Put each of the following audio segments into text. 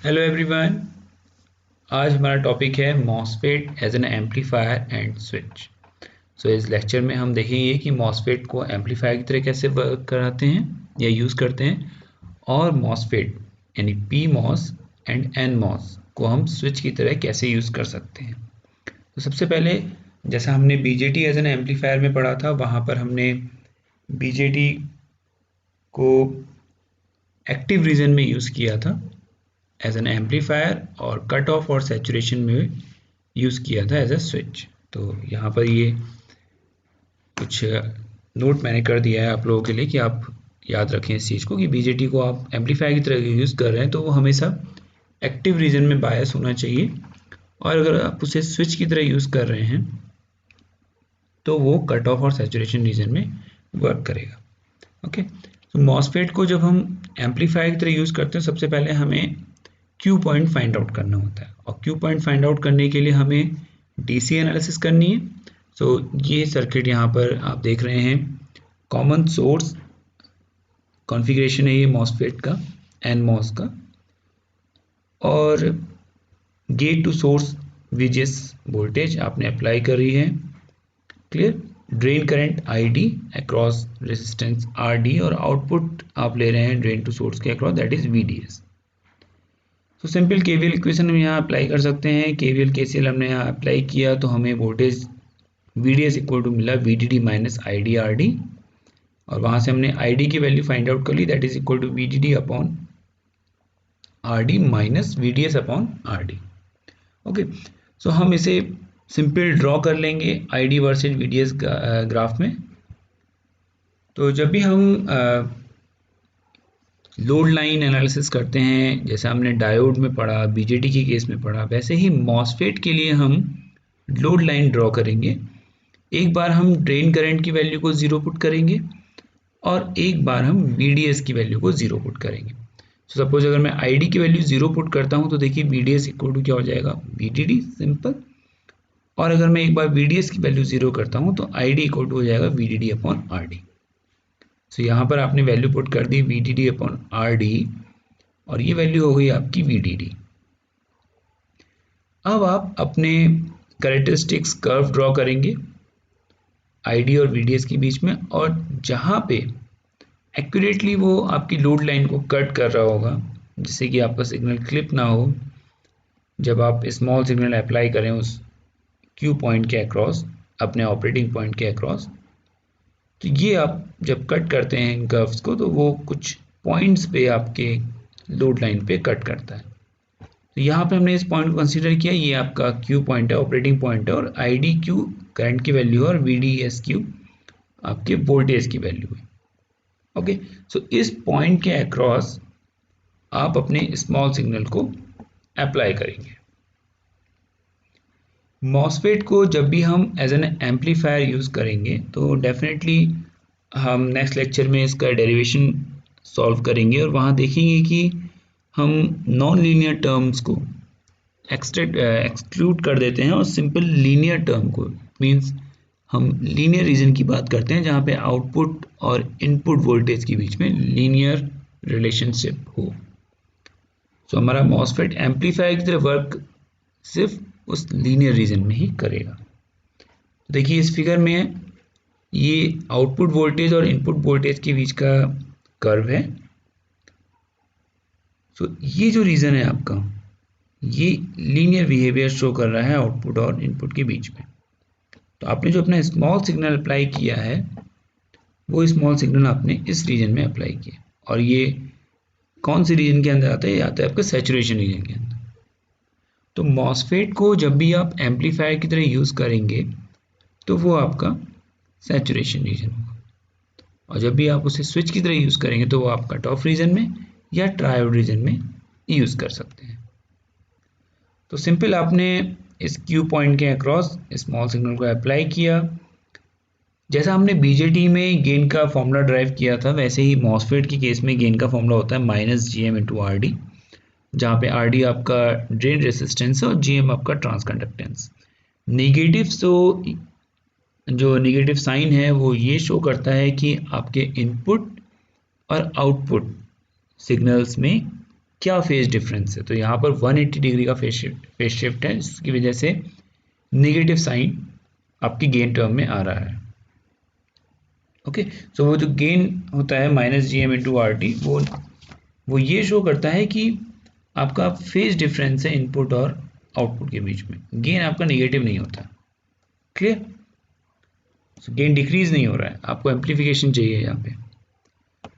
Hello everyone. आज हमारा topic है MOSFET as an amplifier and switch. इस लेक्चर में हम देखेंगे कि मॉसफेट को एम्पलीफायर की तरह कैसे वर्क कराते हैं या यूज़ करते हैं, और मॉसफेट यानी P MOS and N MOS को हम स्विच की तरह कैसे यूज़ कर सकते हैं। तो सबसे पहले, जैसा हमने बीजेटी एज एन एम्पलीफायर में पढ़ा था, वहाँ पर हमने बीजेटी को एक्टिव रीजन में यूज़ किया था एज एन एम्पलीफायर, और कट ऑफ और सैचुरेशन में यूज़ किया था एज ए स्विच। तो यहाँ पर ये कुछ नोट मैंने कर दिया है आप लोगों के लिए कि आप याद रखें इस चीज़ को कि बीजेटी को आप एम्पलीफायर की तरह यूज़ कर रहे हैं तो वो हमेशा एक्टिव रीजन में बायस होना चाहिए, और अगर आप उसे स्विच की तरह यूज़ कर रहे हैं तो वो कट ऑफ और सैचुरेशन रीजन में वर्क करेगा। ओके, तो मॉसफेट को जब हम एम्पलीफायर की तरह यूज़ करते हैं, सबसे पहले हमें क्यू पॉइंट फाइंड आउट करना होता है, और क्यू पॉइंट फाइंड आउट करने के लिए हमें डीसी एनालिसिस करनी है। ये सर्किट यहाँ पर आप देख रहे हैं, कॉमन सोर्स कॉन्फ़िगरेशन है ये मॉसफेट का, एन मॉस का, और gate to source VGS voltage आपने अप्लाई करी है, clear. Drain current ID across resistance RD, और आउटपुट आप ले रहे हैं ड्रेन टू सोर्स के अक्रॉस, दैट इज वीडीएस। तो सिंपल केवीएल इक्वेशन हम यहाँ अप्लाई कर सकते हैं। केवीएल केसीएल हमने यहाँ अप्लाई किया तो हमें वोल्टेज वीडीएस इक्वल टू मिला वीडीडी माइनस आईडी आरडी, और वहाँ से हमने आईडी की वैल्यू फाइंड आउट कर ली, that is equal to VDD upon RD minus VDS upon RD. Okay, so हम इसे सिंपल ड्रॉ कर लेंगे आईडी वर्सेज वीडीएस ग्राफ में। तो जब भी हम लोड लाइन एनालिसिस करते हैं, जैसे हमने डायोड में पढ़ा, बीजेटी के केस में पढ़ा, वैसे ही मॉसफेट के लिए हम लोड लाइन ड्रॉ करेंगे। एक बार हम ड्रेन करंट की वैल्यू को 0 पुट करेंगे, और एक बार हम वीडीएस की वैल्यू को 0 पुट करेंगे। तो सपोज अगर मैं आईडी की वैल्यू 0 पुट करता हूं तो देखिए वीडीएस इक्वल टू क्या हो जाएगा, वीडीडी, सिंपल। और अगर मैं एक बार वीडीएस की वैल्यू 0 करता हूं तो आईडी इक्वल टू हो जाएगा वीडीडी अपॉन आरडी। सो यहाँ पर आपने वैल्यू पुट कर दी वीडीडी अपॉन आरडी, और ये वैल्यू हो गई आपकी वीडीडी। अब आप अपने कैरेक्टरिस्टिक्स कर्व ड्रॉ करेंगे आईडी और वीडीएस के बीच में, और जहाँ पे एक्यूरेटली वो आपकी लोड लाइन को कट कर रहा होगा, जिससे कि आपका सिग्नल क्लिप ना हो जब आप स्मॉल सिग्नल अप्लाई करें उस क्यू पॉइंट के अक्रॉस, अपने ऑपरेटिंग पॉइंट के अक्रॉस। तो ये आप जब कट करते हैं इन कर्व्स को, तो वो कुछ पॉइंट्स पे आपके लोड लाइन पे कट करता है। तो यहाँ पे हमने इस पॉइंट को कंसीडर किया, ये आपका क्यू पॉइंट है, ऑपरेटिंग पॉइंट है, और आई क्यू करंट की वैल्यू है, और वी डी एस क्यू आपके वोल्टेज की वैल्यू है। ओके, सो इस पॉइंट के अक्रॉस आप अपने स्मॉल सिग्नल को अप्लाई करेंगे। मॉसफेट को जब भी हम एज एन एम्पलीफायर यूज़ करेंगे तो डेफिनेटली हम नेक्स्ट लेक्चर में इसका डेरिवेशन सॉल्व करेंगे, और वहाँ देखेंगे कि हम नॉन लीनियर टर्म्स को एक्सक्लूड कर देते हैं, और सिंपल लीनियर टर्म को, मींस हम लीनियर रीजन की बात करते हैं जहाँ पे आउटपुट और इनपुट वोल्टेज के बीच में लीनियर रिलेशनशिप हो। सो हमारा मॉसफेट एम्पलीफायर की तरह वर्क सिर्फ उस लीनियर रीजन में ही करेगा। देखिए इस फिगर में ये आउटपुट वोल्टेज और इनपुट वोल्टेज के बीच का कर्व है। सो ये जो रीजन है आपका, ये लीनियर बिहेवियर शो कर रहा है आउटपुट और इनपुट के बीच में। तो आपने जो अपना स्मॉल सिग्नल अप्लाई किया है, वो स्मॉल सिग्नल आपने इस रीजन में अप्लाई किया, और ये कौन सी रीजन के अंदर आता है, ये आता है आपका सैचुरेशन रीजन के अंदर। तो मॉसफेट को जब भी आप एम्पलीफायर की तरह यूज़ करेंगे तो वो आपका सैचुरेशन रीजन होगा, और जब भी आप उसे स्विच की तरह यूज़ करेंगे तो वो आप कट ऑफ रीजन में या ट्रायोड रीजन में यूज़ कर सकते हैं। तो सिंपल आपने इस क्यू पॉइंट के अक्रॉस स्मॉल सिग्नल को अप्लाई किया। जैसा हमने बीजेटी में गेन का फॉर्मूला ड्राइव किया था, वैसे ही मॉसफेट के केस में गेन का फॉर्मूला होता है minus G M into R D, जहाँ पे आर डी आपका ड्रेन रेसिस्टेंस है और जी एम आपका ट्रांसकंडक्टेंस। नेगेटिव, तो जो नेगेटिव साइन है वो ये शो करता है कि आपके इनपुट और आउटपुट सिग्नल्स में क्या फेज डिफरेंस है, तो यहाँ पर 180 डिग्री का फेज शिफ्ट है, जिसकी वजह से नेगेटिव साइन आपकी गेन टर्म में आ रहा है। ओके, सो वो जो गेन होता है -GM इंटू RT, वो ये शो करता है कि आपका फेज डिफरेंस है इनपुट और आउटपुट के बीच में, गेन आपका नेगेटिव नहीं होता। क्लियर? सो गेन डिक्रीज नहीं हो रहा है, आपको एम्पलीफिकेशन चाहिए यहाँ पे।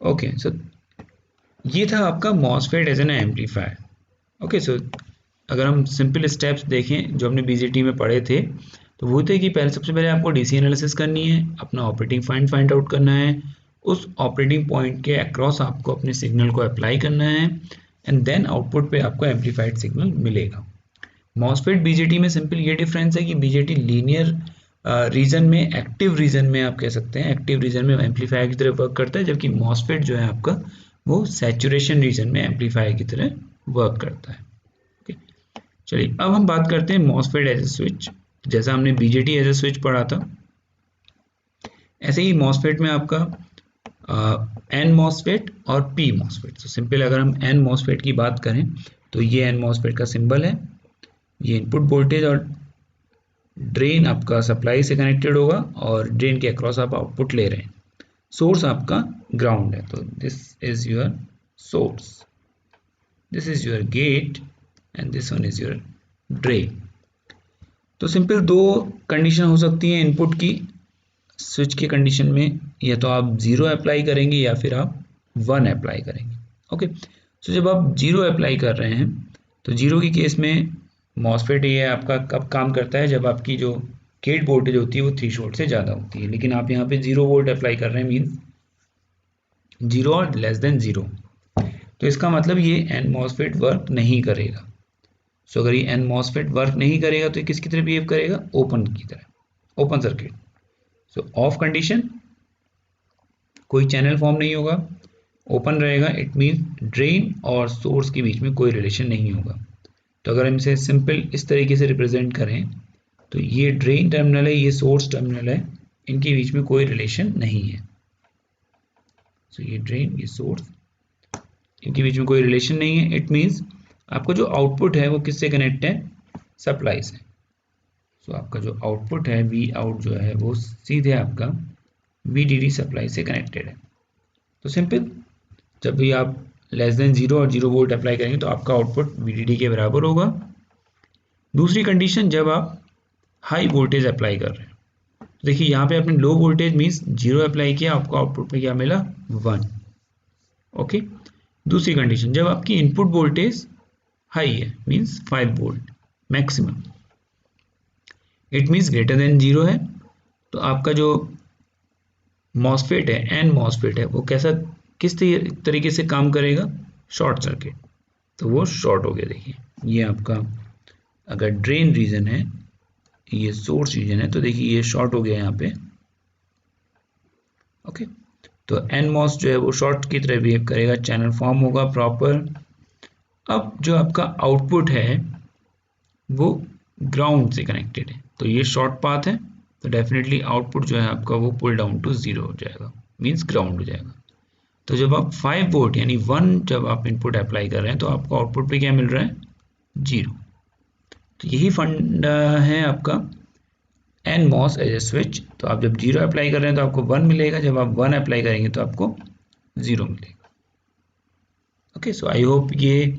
ओके, सो ये था आपका MOSFET as an amplifier. Okay, so अगर हम सिंपल स्टेप्स देखें जो हमने BJT में पढ़े थे, तो वो थे कि सबसे पहले आपको DC एनालिसिस करनी है, अपना ऑपरेटिंग पॉइंट फाइंड आउट करना है, उस ऑपरेटिंग पॉइंट के अक्रॉस आपको अपने सिग्नल को अप्लाई करना है, एंड देन आउटपुट पे आपको एम्पलीफाइड सिग्नल मिलेगा। MOSFET BJT में सिंपल ये डिफरेंस है कि BJT लीनियर रीजन में, एक्टिव रीजन में आप कह सकते हैं, एक्टिव रीजन में एम्पलीफायर की तरह वर्क करता है, जबकि MOSFET जो है आपका वो सैचुरेशन रीजन में एम्पलीफायर की तरह वर्क करता है। ओके, चलिए अब हम बात करते हैं MOSFET एज ए स्विच। जैसा हमने BJT एज ए स्विच पढ़ा था, ऐसे ही MOSFET में आपका N MOSFET और P MOSFET। तो सिंपल अगर हम N MOSFET की बात करें तो ये N MOSFET का सिंबल है, ये इनपुट वोल्टेज और ड्रेन आपका सप्लाई से कनेक्टेड होगा, और ड्रेन के अक्रॉस आप आउटपुट ले रहे हैं, सोर्स आपका ग्राउंड है, तो this is your source, this is your gate and this one is your drain. तो सिंपल दो कंडीशन हो सकती है इनपुट की स्विच के कंडीशन में, या तो आप 0 अप्लाई करेंगे या फिर आप 1 अप्लाई करेंगे। ओके, सो जब आप 0 अप्लाई कर रहे हैं तो 0 की केस में MOSFET ये आपका कब काम करता है, जब आपकी जो गेट वोल्टेज होती है वो थ्रेशोल्ड से ज़्यादा होती है, लेकिन आप यहाँ पे 0 वोल्ट अप्लाई कर रहे हैं, मीन्स 0 और लेस देन 0, तो इसका मतलब ये N MOSFET वर्क नहीं करेगा। सो अगर ये N MOSFET वर्क नहीं करेगा तो ये किसकी तरह बिहेव करेगा, ओपन की तरह, open circuit. So of condition, कोई चैनल फॉर्म नहीं होगा, ओपन रहेगा, इट मीन ड्रेन और सोर्स के बीच में कोई रिलेशन नहीं होगा। तो अगर हम इसे सिंपल इस तरीके से रिप्रेजेंट करें तो ये ड्रेन टर्मिनल है, ये सोर्स टर्मिनल है, इनके बीच में कोई रिलेशन नहीं है। सो ये ड्रेन, ये सोर्स, इनके बीच में कोई रिलेशन नहीं है। इट मीन्स आपका जो आउटपुट है वो किससे कनेक्ट है, सप्लाई से। सो आपका जो आउटपुट है वी आउट जो है वो सीधे आपका VDD सप्लाई से कनेक्टेड है। तो सिंपल, जब भी आप लेस देन 0 और 0 वोल्ट अप्लाई करेंगे तो आपका आउटपुट VDD के बराबर होगा। दूसरी कंडीशन, जब आप हाई वोल्टेज अप्लाई कर रहे हैं, तो देखिए यहाँ पे आपने लो वोल्टेज मीन्स 0 अप्लाई किया, आपको आउटपुट पे क्या मिला, 1। ओके, दूसरी कंडीशन, जब आपकी इनपुट वोल्टेज हाई है means 5 volt maximum, it means greater than 0 है, तो आपका जो MOSFET है, N MOSFET है, वो किस तरीके से काम करेगा, शॉर्ट सर्किट। तो वो शॉर्ट हो गया। देखिए ये आपका अगर ड्रेन रीजन है, ये सोर्स रीजन है, तो देखिए ये शॉर्ट हो गया यहाँ पे। ओके, तो NMOS जो है वो शॉर्ट की तरह बिहेव करेगा, चैनल फॉर्म होगा प्रॉपर। अब जो आपका आउटपुट है वो ग्राउंड से कनेक्टेड है, तो ये शॉर्ट पाथ है, तो डेफिनेटली आउटपुट जो है आपका वो पुल डाउन टू 0 हो जाएगा, मीन्स ग्राउंड हो जाएगा। तो जब आप 5 वोल्ट यानी 1 जब आप इनपुट अप्लाई कर रहे हैं तो आपको आउटपुट पे क्या मिल रहा है, 0। तो यही फंडा है आपका NMOS एज ए स्विच। तो आप जब 0 अप्लाई कर रहे हैं तो आपको 1 मिलेगा, जब आप 1 अप्लाई करेंगे तो आपको 0 मिलेगा। ओके, सो आई होप ये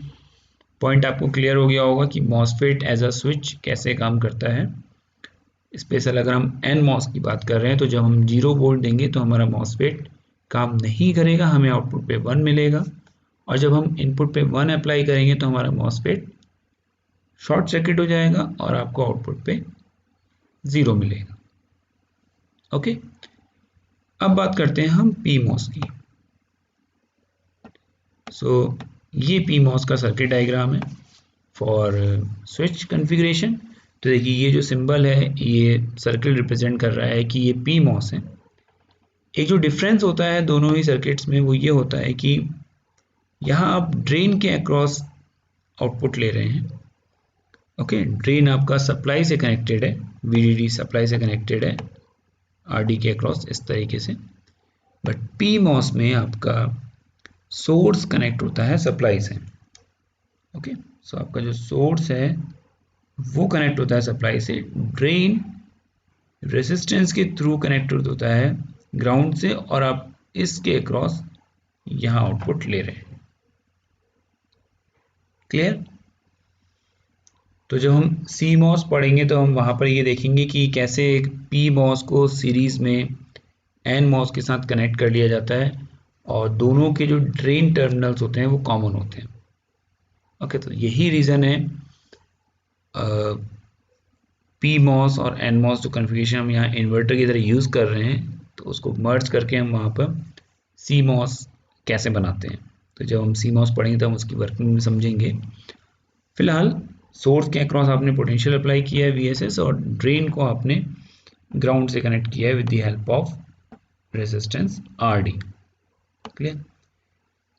पॉइंट आपको क्लियर हो गया होगा कि MOSFET एज अ स्विच कैसे काम करता है। स्पेशल अगर हम NMOS की बात कर रहे हैं तो जब हम 0 वोल्ट देंगे तो हमारा MOSFET काम नहीं करेगा, हमें आउटपुट पे 1 मिलेगा, और जब हम इनपुट पे 1 अप्लाई करेंगे तो हमारा MOSFET शॉर्ट सर्किट हो जाएगा और आपको आउटपुट पे 0 मिलेगा। ओके, अब बात करते हैं हम PMOS की। सो ये PMOS का सर्किट डायग्राम है फॉर स्विच कॉन्फ़िगरेशन। तो देखिए ये जो सिंबल है ये सर्किल रिप्रेजेंट कर रहा है कि ये PMOS है। एक जो डिफरेंस होता है दोनों ही सर्किट्स में वो ये होता है कि यहाँ आप ड्रेन के अक्रॉस आउटपुट ले रहे हैं। ओके, ड्रेन आपका सप्लाई से कनेक्टेड है, VDD सप्लाई से कनेक्टेड है RD के अक्रॉस इस तरीके से, बट PMOS में आपका सोर्स कनेक्ट होता है सप्लाई से। ओके, सो आपका जो सोर्स है वो कनेक्ट होता है सप्लाई से, ड्रेन रेसिस्टेंस के थ्रू कनेक्ट होता है ग्राउंड से, और आप इसके अक्रॉस यहाँ आउटपुट ले रहे हैं। क्लियर? तो जब हम CMOS पढ़ेंगे तो हम वहाँ पर ये देखेंगे कि कैसे एक PMOS को सीरीज में NMOS के साथ कनेक्ट कर लिया जाता है और दोनों के जो ड्रेन टर्मिनल्स होते हैं वो कॉमन होते हैं। ओके, तो यही रीज़न है PMOS और NMOS जो कन्फिगरेशन हम यहाँ इन्वर्टर की तरह यूज़ कर रहे हैं, तो उसको मर्ज करके हम वहाँ पर CMOS कैसे बनाते हैं। तो जब हम CMOS पढ़ेंगे तो हम उसकी वर्किंग में समझेंगे। फिलहाल सोर्स के अक्रॉस आपने पोटेंशियल अप्लाई किया है VSS, और ड्रेन को आपने ग्राउंड से कनेक्ट किया है with the help of resistance RD। Clear?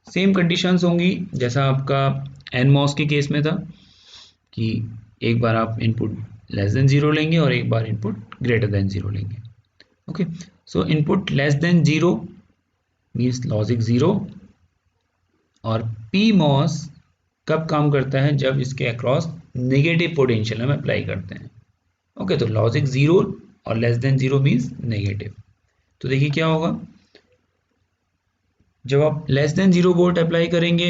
Same conditions होंगी जैसा आपका NMOS के केस में था कि एक बार आप इनपुट लेस देन 0 लेंगे और एक बार इनपुट ग्रेटर देन 0 लेंगे। ओके, सो input less than 0 means logic 0, और PMOS कब काम करता है? जब इसके अक्रॉस नेगेटिव पोटेंशियल हम अप्लाई करते हैं। ओके, तो लॉजिक 0 और लेस देन 0 मीन्स नेगेटिव। तो देखिए क्या होगा, जब आप लेस देन 0 वोल्ट अप्लाई करेंगे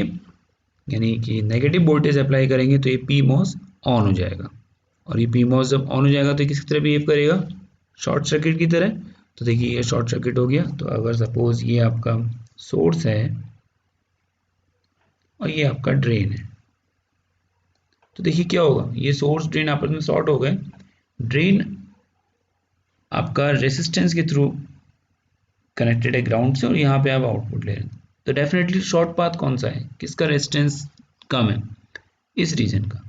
यानी कि नेगेटिव वोल्टेज अप्लाई करेंगे तो ये PMOS ऑन हो जाएगा, और ये PMOS जब ऑन हो जाएगा तो किस तरह बिहेव करेगा? शॉर्ट सर्किट की तरह। तो देखिए ये शॉर्ट सर्किट हो गया। तो अगर सपोज ये आपका सोर्स है और ये आपका ड्रेन है, तो देखिए क्या होगा, ये सोर्स ड्रेन आपस में शॉर्ट हो गए। ड्रेन आपका रेसिस्टेंस के थ्रू कनेक्टेड है ग्राउंड से, और यहाँ पे आप आउटपुट ले रहे हैं, तो डेफिनेटली शॉर्ट पाथ कौन सा है? किसका रेजिस्टेंस कम है? इस रीजन का।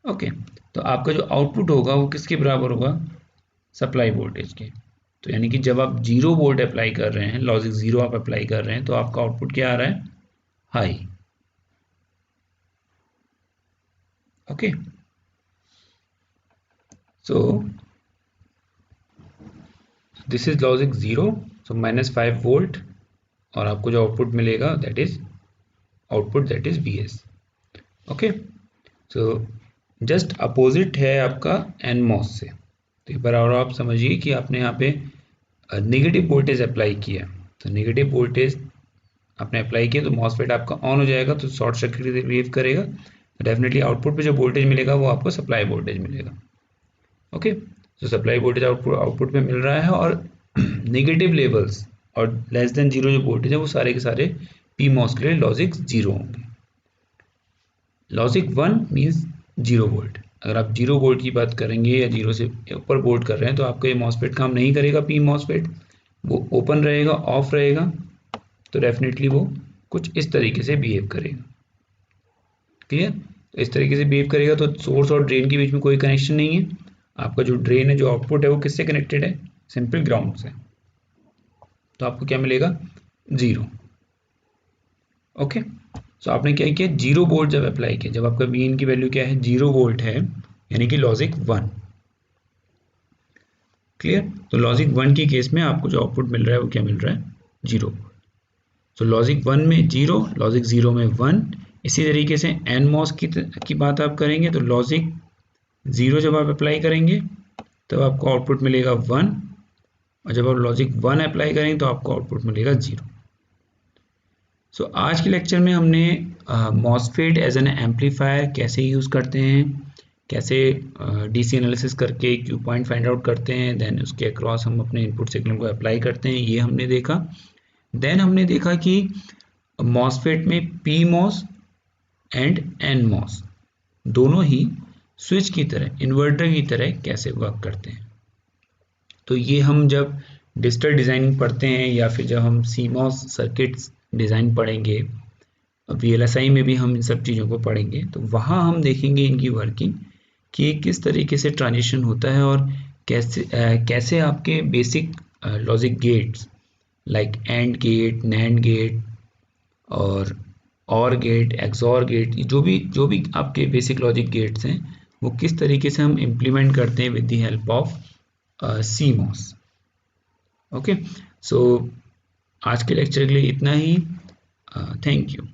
ओके, तो आपका जो आउटपुट होगा वो किसके बराबर होगा? सप्लाई वोल्टेज के। तो यानी कि जब आप 0 वोल्ट अप्लाई कर रहे हैं, लॉजिक 0 आप अप्लाई कर रहे हैं, तो आपका आउटपुट क्या आ रहा है? High. Okay, so this is logic 0, so -5 volt, और आपको जो आउटपुट मिलेगा that is output that is VS। Okay, so just opposite है आपका NMOS से। तो एक बार और आप समझिए कि आपने यहाँ पे नेगेटिव वोल्टेज अप्लाई किया, तो नेगेटिव वोल्टेज आपने अप्लाई किया तो मॉसफेट आपका ऑन हो जाएगा, तो शॉर्ट सर्किट बिहेव करेगा, तो डेफिनेटली आउटपुट पे जो वोल्टेज मिलेगा वो आपको सप्लाई वोल्टेज मिलेगा। ओके, तो सप्लाई वोल्टेज आउटपुट पे मिल रहा है, और नेगेटिव लेवल्स और लेस देन 0 जो वोल्टेज है वो सारे के सारे PMOS के लिए लॉजिक 0 होंगे। Logic 1 means 0 volt. अगर आप 0 वोल्ट की बात करेंगे या 0 से ऊपर वोल्ट कर रहे हैं तो आपका ये मॉसफेट काम नहीं करेगा। PMOSFET वो ओपन रहेगा, ऑफ रहेगा, तो डेफिनेटली वो कुछ इस तरीके से बिहेव करेगा। क्लियर? तो इस तरीके से बिहेव करेगा, तो सोर्स और ड्रेन के बीच में कोई कनेक्शन नहीं है। आपका जो ड्रेन है, जो आउटपुट है, वो किससे कनेक्टेड है? सिंपल ग्राउंड से। तो आपको क्या मिलेगा? 0। ओके, सो आपने क्या किया? 0 वोल्ट जब अप्लाई किया, जब आपका Vin की वैल्यू क्या है? 0 वोल्ट है, यानी कि लॉजिक 1। क्लियर? तो लॉजिक 1 की केस में आपको जो आउटपुट मिल रहा है वो क्या मिल रहा है? 0। तो लॉजिक 1 में 0, लॉजिक 0 में 1। इसी तरीके से NMOS की बात आप करेंगे तो लॉजिक 0 जब आप अप्लाई करेंगे तो आपको आउटपुट मिलेगा 1, और जब आप लॉजिक 1 अप्लाई करेंगे तो आपको आउटपुट मिलेगा 0। सो आज के लेक्चर में हमने मॉसफेट एज एन एम्पलीफायर कैसे यूज़ करते हैं, कैसे DC एनालिसिस करके क्यू पॉइंट फाइंड आउट करते हैं, देन उसके अक्रॉस हम अपने इनपुट सिग्नल को अप्लाई करते हैं, ये हमने देखा। देन हमने देखा कि मॉसफेट में PMOS एंड NMOS दोनों ही स्विच की तरह, इन्वर्टर की तरह कैसे वर्क करते हैं। तो ये हम जब डिजिटल डिज़ाइनिंग पढ़ते हैं या फिर जब हम CMOS सर्किट्स डिज़ाइन पढ़ेंगे, VLSI में भी हम इन सब चीज़ों को पढ़ेंगे, तो वहाँ हम देखेंगे इनकी वर्किंग कि किस तरीके से ट्रांजिशन होता है, और कैसे आपके basic logic gates like AND gate, NAND gate OR gate, XOR gate, जो भी आपके बेसिक लॉजिक गेट्स हैं वो किस तरीके से हम इम्प्लीमेंट करते हैं with the help of CMOS। Okay, so आज के लेक्चर के लिए इतना ही। Thank you.